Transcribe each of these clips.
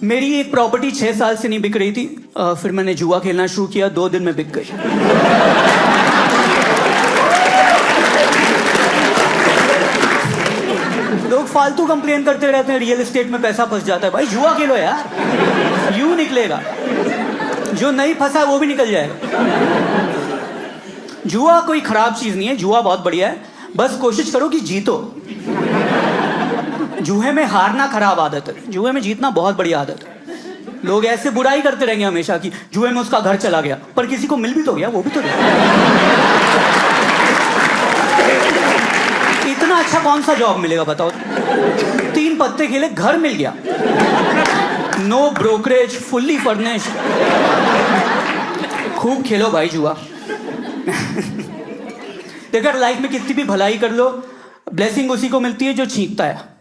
मेरी एक प्रॉपर्टी 6 साल से नहीं बिक रही थी। फिर मैंने जुआ खेलना शुरू किया, 2 दिन में बिक गई। लोग फालतू कंप्लेन करते रहते हैं, रियल एस्टेट में पैसा फंस जाता है। भाई जुआ खेलो यार, यूं निकलेगा। जो नहीं फंसा वो भी निकल जाएगा। जुआ कोई खराब चीज नहीं है, जुआ बहुत बढ़िया है। बस कोशिश करो कि जीतो। जुए में हारना खराब आदत है, जुए में जीतना बहुत बड़ी आदत है। लोग ऐसे बुराई करते रहेंगे हमेशा कि जुए में उसका घर चला गया, पर किसी को मिल भी तो गया, वो भी तो गया। इतना अच्छा कौन सा जॉब मिलेगा बताओ? 3 पत्ते खेले, घर मिल गया, नो ब्रोकरेज, फुल्ली फर्निश्ड। खूब खेलो भाई जुआ। देखो लाइफ में कितनी भी भलाई कर लो, ब्लेसिंग उसी को मिलती है जो छींकता है।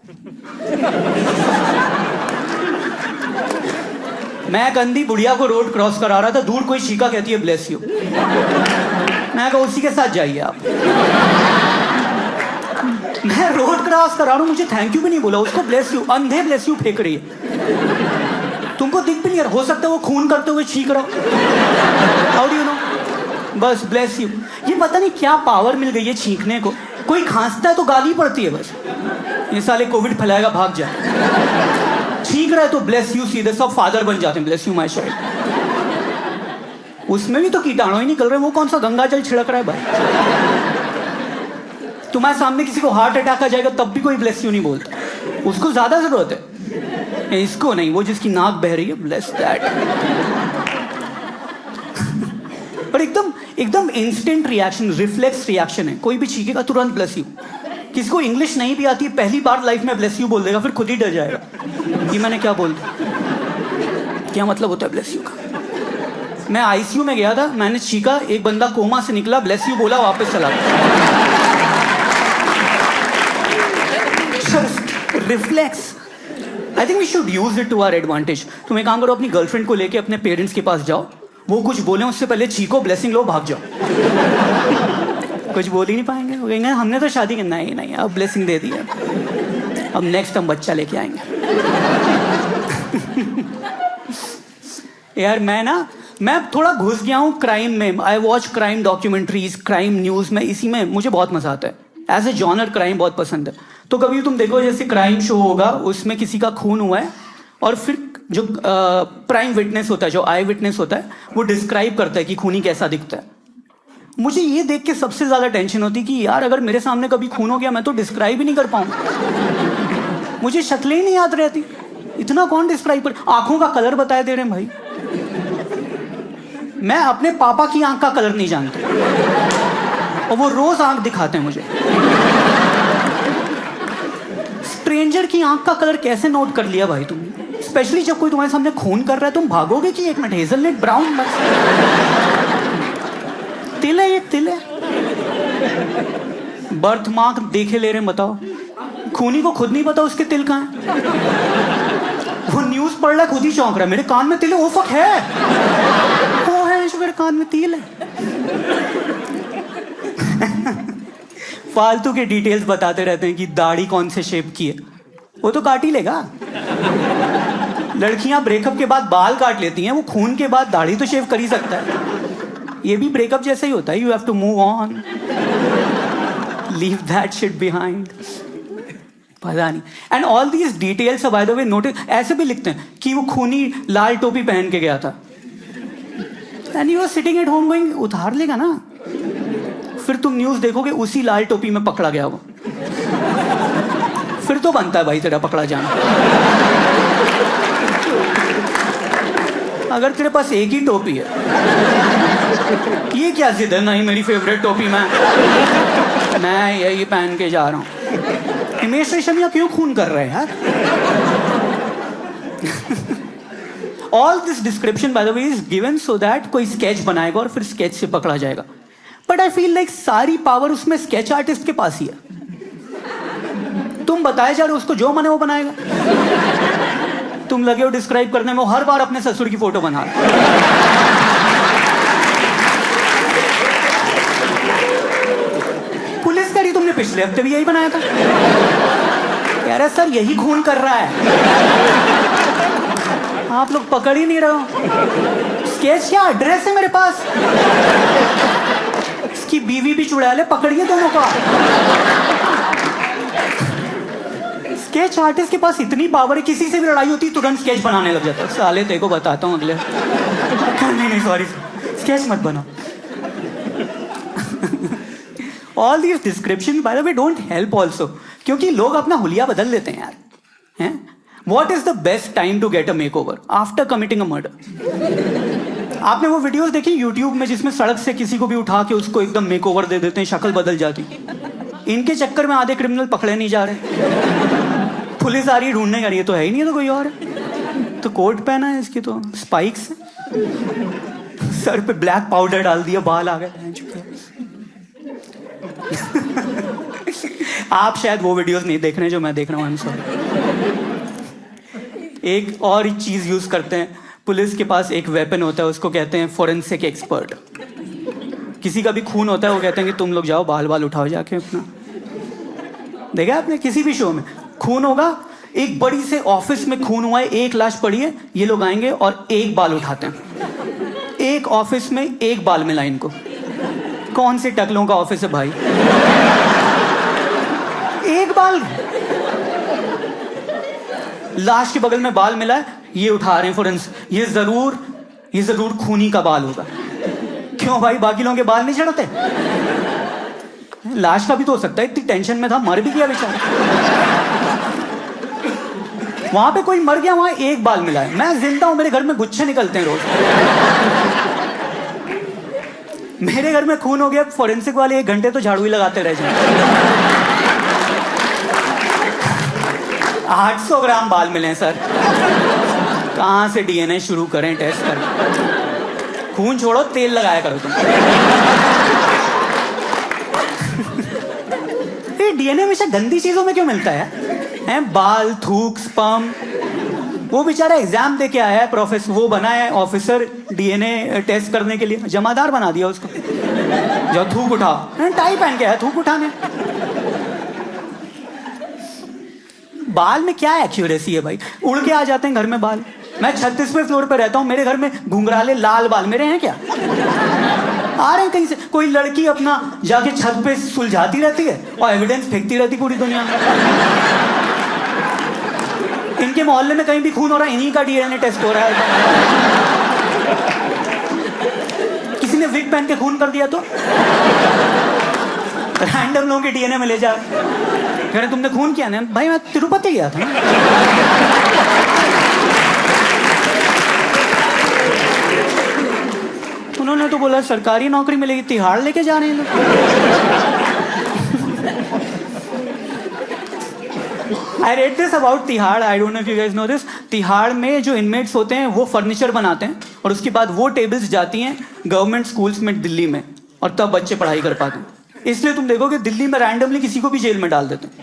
मैं एक अंधी बुढ़िया को रोड क्रॉस करा रहा था, दूर कोई छीका, कहती है ब्लेस यू। मैं कहा उसी के साथ जाइए आप। मैं रोड क्रॉस करा रहा हूं, मुझे थैंक यू भी नहीं बोला, उसको ब्लेस यू, अंधे ब्लेस यू फेंक रही है। तुमको दिख भी नहीं रहा, हो सकता है वो खून करते हुए छींक रहा हो। How do you know? बस ब्लेस यू। ये पता नहीं क्या पावर मिल गई है छींकने को। कोई खांसता है तो गाली पड़ती है, बस ये साले कोविड फैलाएगा भाग जाए। छींक रहा है तो ब्लेस यू, सीधे सब फादर बन जाते हैं, ब्लेस यू माय चाइल्ड। उसमें भी तो कीटाणु ही निकल रहे हैं, वो कौन सा गंगा जल छिड़क रहा है भाई? तुम्हारे सामने किसी को हार्ट अटैक आ जाएगा तब भी कोई ब्लेस यू नहीं बोलता, उसको ज्यादा जरूरत है। इसको नहीं, वो जिसकी नाक बह रही है, ब्लेस दैट। पर एकदम इंस्टेंट रिएक्शन, रिफ्लेक्स रिएक्शन है। कोई भी छींकेगा तुरंत ब्लेस यू। किसी को इंग्लिश नहीं भी आती, पहली बार लाइफ में ब्लेस यू बोल देगा, फिर खुद ही डर जाएगा कि मैंने क्या बोल दिया, क्या मतलब होता है ब्लेस यू का। मैं आईसीयू में गया था, मैंने छींका, एक बंदा कोमा से निकला, ब्लेस यू बोला, वापस चला गया। Reflex, I think we should use it to our advantage. तुम एक काम करो, अपनी गर्लफ्रेंड को लेके अपने पेरेंट्स के पास जाओ, वो कुछ बोले उससे पहले छींको, ब्लेसिंग लो, भाग जाओ। कुछ बोल ही नहीं पाएंगे, वो कहेंगे हमने तो शादी करना है। नहीं, अब ब्लेसिंग दे दी है, अब नेक्स्ट हम बच्चा लेके आएंगे। यार मैं थोड़ा घुस गया हूँ क्राइम में। I watch crime documentaries, crime news में, इसी में मुझे बहुत मजा आता है। एज ए जॉनर क्राइम बहुत पसंद है। तो कभी तुम देखो जैसे क्राइम शो होगा, उसमें किसी का खून हुआ है और फिर जो प्राइम विटनेस होता है, जो आई विटनेस होता है, वो डिस्क्राइब करता है कि खूनी कैसा दिखता है। मुझे ये देख के सबसे ज्यादा टेंशन होती है कि यार अगर मेरे सामने कभी खून हो गया, मैं तो डिस्क्राइब ही नहीं कर पाऊंगा। मुझे शक्लें ही नहीं याद रहती, इतना कौन डिस्क्राइब कर। आंखों का कलर बताए दे रहे हैं भाई, मैं अपने पापा की आंख का कलर नहीं जानता और वो रोज आंख दिखाते हैं मुझे। स्ट्रेंजर की आंख का कलर कैसे नोट कर लिया भाई तुमने? स्पेशली जब कोई तुम्हारे सामने खून कर रहा है, तुम भागोगे कि 1 मिनट हेजलनट ब्राउन? तिल है, ये तिल है। बर्थ मार्क देखे ले रहे हैं, बताओ। खूनी को खुद नहीं पता उसके तिल कहाँ है। वो न्यूज पढ़ रहा है, खुद ही चौंक रहा है, मेरे कान में तिल है। वो फक है, वो है, मेरे कान में तिल है। फालतू के डिटेल्स बताते रहते हैं कि दाढ़ी कौन से शेप की है, वो तो काट ही लेगा। लड़कियां ब्रेकअप के बाद बाल काट लेती हैं, वो खून के बाद दाढ़ी तो शेव कर ही सकता है। ये भी ब्रेकअप जैसा ही होता है, you have to move on, leave that shit behind. पता नहीं। And all these details by the way notice, ऐसे भी लिखते हैं कि वो खूनी लाल टोपी पहन के गया था, and you are sitting at home going, उतार लेगा ना। फिर तुम न्यूज देखोगे उसी लाल टोपी में पकड़ा गया वो, फिर तो बनता है भाई तेरा पकड़ा जाना। अगर तेरे पास एक ही टोपी है, ये क्या जिद है? नहीं मेरी फेवरेट टोपी मैं यही पहन के जा रहा हूं। हिमेश रेशमिया क्यों खून कर रहे हैं यार? All this description bye the way is given so that कोई स्केच बनाएगा और फिर स्केच से पकड़ा जाएगा। बट आई फील लाइक सारी पावर उसमें स्केच आर्टिस्ट के पास ही है। तुम बताए जा रहे हो, उसको जो मन है वो बनाएगा। तुम लगे हो डिस्क्राइब करने में, वो हर बार अपने ससुर की फोटो बना रहा। पुलिस करी तुमने पिछले हफ्ते भी यही बनाया था। कह रहा सर यही खून कर रहा है। आप लोग पकड़ ही नहीं रहे हो। स्केच क्या एड्रेस है मेरे पास, इसकी बीवी भी चुड़ा ले, पकड़िए दोनों का। स्केच आर्टिस्ट के पास इतनी पावर है, किसी से भी लड़ाई होती तुरंत स्केच बनाने लग जाता है। साले तेरे को बताता हूँ अगले। नहीं सॉरी, स्केच मत बना। All these description bye the way don't help also, क्योंकि लोग अपना हुलिया बदल लेते हैं यार। हैं? What is the best time to get a makeover? After committing a murder. आपने वो वीडियोस देखी यूट्यूब में जिसमें सड़क से किसी को भी उठा के उसको एकदम मेकओवर दे देते हैं, शक्ल बदल जाती। इनके चक्कर में आधे क्रिमिनल पकड़े नहीं जा रहे, पुलिस आ रही है ढूंढने का, रही है तो है ही नहीं, तो कोई और है। तो कोट पहना है इसकी, तो स्पाइक्स है, सर पे ब्लैक पाउडर डाल दिया, बाल आ गए। आप शायद वो वीडियोस नहीं देख रहे हैं जो मैं देख रहा हूँ। एक और चीज यूज करते हैं, पुलिस के पास एक वेपन होता है, उसको कहते हैं फोरेंसिक एक्सपर्ट। किसी का भी खून होता है, वो कहते हैं कि तुम लोग जाओ बाल बाल उठाओ जाके अपना। देखा आपने किसी भी शो में खून होगा, एक बड़ी से ऑफिस में खून हुआ है, एक लाश पड़ी है, ये लोग आएंगे और एक बाल उठाते हैं। एक ऑफिस में एक बाल मिला इनको। कौन से टकलों का ऑफिस है भाई, एक बाल। लाश के बगल में बाल मिला है, ये उठा रहे हैं फोरेंसिक, ये जरूर खूनी का बाल होगा। क्यों भाई, बाकी लोगों के बाल नहीं चढ़ते? लाश का भी तो हो सकता है, इतनी टेंशन में था, मर भी गया बेचारा। वहां पे कोई मर गया, वहां एक बाल मिला है। मैं जिंदा हूं, मेरे घर में गुच्छे निकलते हैं रोज। मेरे घर में खून हो गया, फोरेंसिक वाले 1 घंटे तो झाड़ू ही लगाते रह जाए। 800 ग्राम बाल मिले सर, कहां से डीएनए शुरू करें टेस्ट कर? खून छोड़ो, तेल लगाया करो तुम। ये डीएनए हमेशा गंदी चीजों में क्यों मिलता है? हैं बाल, थूक, स्पर्म। वो बेचारा एग्जाम दे के आया है, प्रोफेसर, वो बना है ऑफिसर डीएनए टेस्ट करने के लिए, जमादार बना दिया उसको। जो थूक उठाओ, टाई पहन के आया थूक उठाने। बाल में क्या एक्यूरेसी है भाई, उड़ के आ जाते हैं घर में बाल। मैं 36वें फ्लोर पे रहता हूं, मेरे घर में घुंघराले लाल बाल मेरे हैं क्या? आ रहे हैं कहीं से। कोई लड़की अपना जाके छत पे सुलझाती रहती है और एविडेंस फेंकती रहती पूरी दुनिया में। इनके मोहल्ले में कहीं भी खून हो रहा है, इन्हीं का डीएनए टेस्ट हो रहा है। किसी ने विग पहन के खून कर दिया तो रैंडम लोगों के डीएनए में ले जा, कह रहे तुमने खून किया ना? भाई मैं तिरुपति गया था ना। उन्होंने तो बोला सरकारी नौकरी मिलेगी, तिहाड़ लेके जा रहे हैं लोग। I read this about Tihar, I don't know if you guys know this। Tihar में जो इनमेट्स होते हैं वो फर्नीचर बनाते हैं और उसके बाद वो टेबल्स जाती हैं गवर्नमेंट स्कूल्स में दिल्ली में, और तब बच्चे पढ़ाई कर पाते हैं। इसलिए तुम देखोगे दिल्ली में रैंडमली किसी को भी जेल में डाल देते हैं।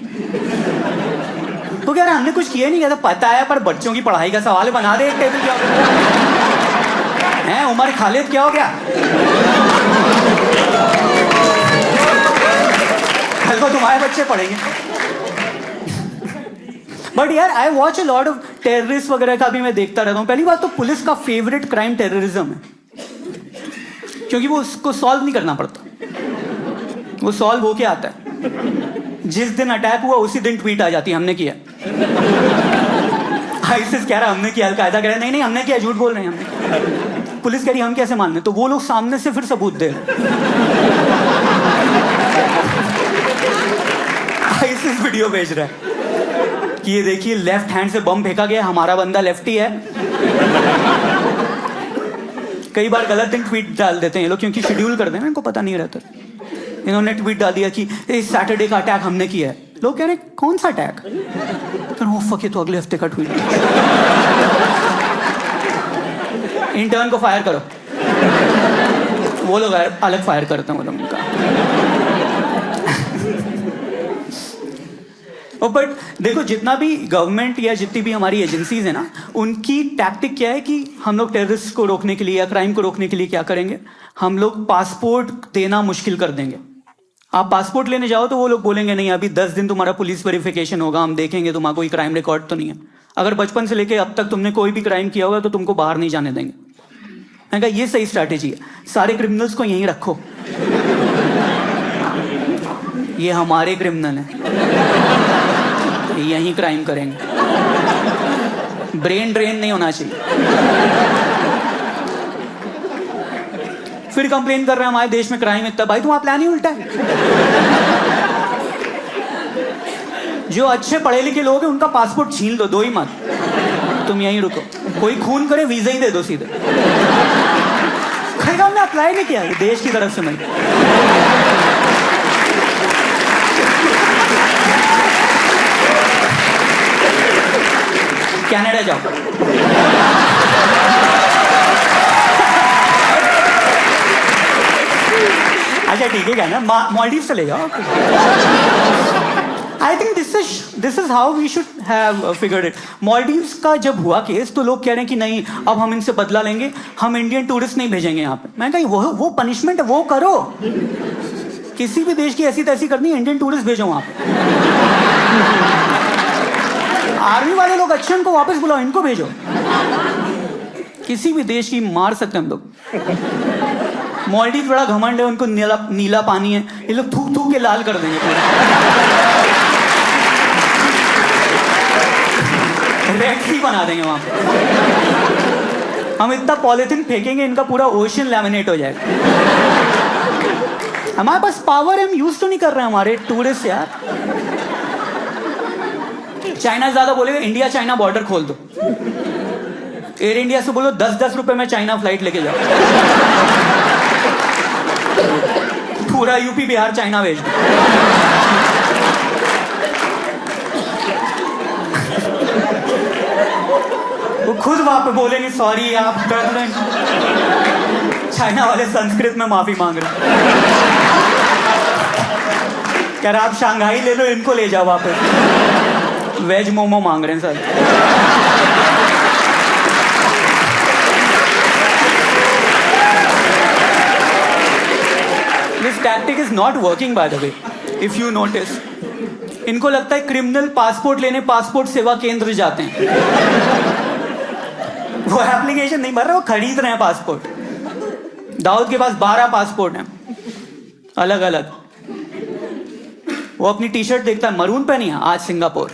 तो कह रहे हमने कुछ किया नहीं, कहता पता है पर बच्चों की पढ़ाई का सवाल है, बना दे एक टेबल। क्या है उमर खालिद, क्या हो गया? कल को तुम्हारे बच्चे पढ़ेंगे। बट यार I watch a lot of terrorist वगैरह का भी मैं देखता रहता हूँ। पहली बात तो पुलिस का फेवरेट क्राइम टेररिज्म है, क्योंकि वो उसको सॉल्व नहीं करना पड़ता, वो सॉल्व होके आता है। जिस दिन अटैक हुआ उसी दिन ट्वीट आ जाती है हमने किया। आईसिस कह रहा हमने किया, अल-कायदा कह रहा नहीं हमने किया, झूठ बोल रहे हैं हमने। पुलिस कह रही हम कैसे मान लें? तो वो लोग सामने से फिर सबूत दे रहे। आईसिस वीडियो भेज रहा है कि ये देखिए लेफ्ट हैंड से बम फेंका गया, हमारा बंदा लेफ्टी है। कई बार गलत दिन ट्वीट डाल देते हैं ये लोग, क्योंकि शेड्यूल कर देना इनको पता नहीं रहता। इन्होंने ट्वीट डाल दिया कि इस सैटरडे का अटैक हमने किया है। लोग कह रहे कौन सा अटैक? तो वो फक, तो अगले हफ्ते का ट्वीट। इंटर्न को फायर करो। वो लोग अलग फायर करते हैं वो लोग उनका। बट देखो जितना भी गवर्नमेंट या जितनी भी हमारी एजेंसीज है ना, उनकी टैक्टिक क्या है कि हम लोग टेररिस्ट को रोकने के लिए या क्राइम को रोकने के लिए क्या करेंगे, हम लोग पासपोर्ट देना मुश्किल कर देंगे। आप पासपोर्ट लेने जाओ तो वो लोग बोलेंगे नहीं अभी 10 दिन तुम्हारा पुलिस वेरिफिकेशन होगा, हम देखेंगे तुम्हारा कोई क्राइम रिकॉर्ड तो नहीं है। अगर बचपन से लेके अब तक तुमने कोई भी क्राइम किया होगा तो तुमको बाहर नहीं जाने देंगे। मैंने कहा ये सही स्ट्रैटेजी है, सारे क्रिमिनल्स को यहीं रखो, ये हमारे क्रिमिनल हैं, यहीं क्राइम करेंगे, ब्रेन ड्रेन नहीं होना चाहिए। फिर कंप्लेन कर रहे हैं हमारे देश में क्राइम इतना। भाई तुम्हारा प्लान ही उल्टा है। जो अच्छे पढ़े लिखे लोग हैं उनका पासपोर्ट छीन दो ही मत, तुम यहीं रुको, कोई खून करे वीजा ही दे दो सीधे। कहेगा हमने अप्लाई नहीं किया, देश की तरफ से नहीं। कनाडा जाओ। अच्छा ठीक है, क्या ना मालदीव चले जाओ। I think this is how we should have figured it. Maldives का जब हुआ केस तो लोग कह रहे हैं कि नहीं अब हम इनसे बदला लेंगे, हम इंडियन टूरिस्ट नहीं भेजेंगे यहाँ पे। मैं कहा वो पनिशमेंट है, वो करो। किसी भी देश की ऐसी तैसी करनी है, इंडियन टूरिस्ट भेजो वहां पे। आर्मी वाले लोग अच्छे, उनको वापस बुलाओ, इनको भेजो। किसी भी देश की मार सकते हैं हम लोग। मालदीव बड़ा घमंड है, उनको नीला पानी है, ये लोग थूक थूक के लाल कर देंगे पूरा। रेड सी बना देंगे वहां पे। हम इतना पॉलिथीन फेंकेंगे, इनका पूरा ओशन लैमिनेट हो जाएगा। हमारे पास पावर है, हम यूज तो नहीं कर रहे हैं हमारे टूरिस्ट यार। चाइना ज्यादा बोलेगा, इंडिया चाइना बॉर्डर खोल दो। एयर इंडिया से बोलो 10-10 रुपए में चाइना फ्लाइट लेके जाओ, पूरा यूपी बिहार चाइना भेज दो। वो खुद वहां पे बोलेंगे सॉरी आप कर लें। चाइना वाले संस्कृत में माफी मांग रहे हैं, कह रहे आप शंघाई ले लो, इनको ले जाओ वापस। वेज मोमो मांग रहे हैं sir. This tactic is not working bye the way, if you notice. इनको लगता है क्रिमिनल पासपोर्ट लेने पासपोर्ट सेवा केंद्र जाते हैं। वो एप्लीकेशन नहीं भर रहे, वो खरीद रहे हैं पासपोर्ट। दाऊद के पास 12 पासपोर्ट हैं अलग अलग। वो अपनी टी शर्ट देखता है, मरून पहनी है, आज सिंगापुर।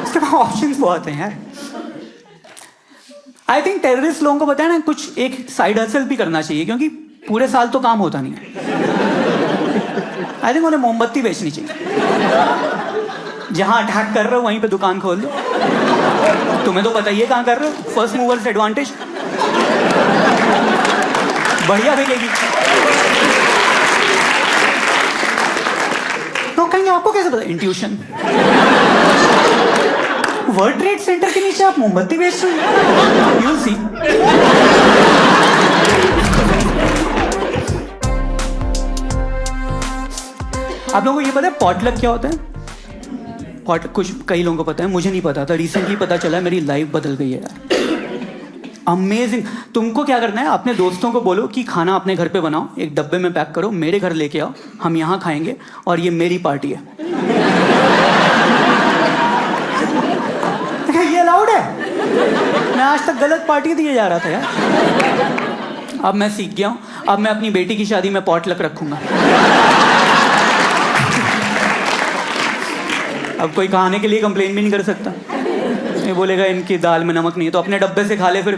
उसके पास ऑप्शंस बहुत हैं यार। आई थिंक टेररिस्ट लोगों को बताया ना, कुछ एक साइड हसल भी करना चाहिए, क्योंकि पूरे साल तो काम होता नहीं है। आई थिंक उन्हें मोमबत्ती बेचनी चाहिए। जहां अटैक कर रहे हो वहीं पे दुकान खोल दो। तुम्हें तो पता ही है कहां कर रहे हो, फर्स्ट मूवर्स एडवांटेज बढ़िया बिकेगी। तो कहेंगे आपको कैसे पता? इंट्यूशन। वर्ल्ड ट्रेड सेंटर के नीचे आप मोमबत्ती बेच रहे हो, you'll see। आप लोगों को ये पता है पॉटलक क्या होता है? कुछ कई लोगों को पता है, मुझे नहीं पता था, रिसेंटली पता चला। मेरी लाइफ बदल गई है यार, अमेजिंग। तुमको क्या करना है, अपने दोस्तों को बोलो कि खाना अपने घर पे बनाओ, एक डब्बे में पैक करो, मेरे घर लेके आओ, हम यहाँ खाएंगे और ये मेरी पार्टी है। ये अलाउड है? मैं आज तक गलत पार्टी दिए जा रहा था यार। अब मैं सीख गया हूँ, अब मैं अपनी बेटी की शादी में पॉटलक रखूंगा। अब कोई खाने के लिए कंप्लेन भी नहीं कर सकता। ये बोलेगा इनकी दाल में नमक नहीं है, तो अपने डब्बे से खा ले फिर।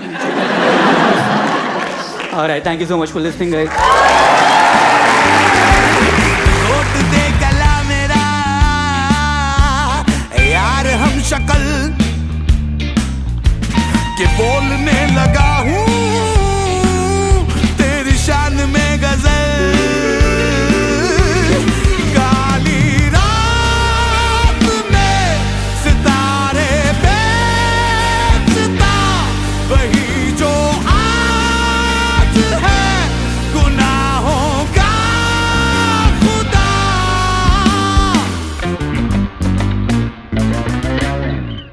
Alright, thank you so much for listening guys.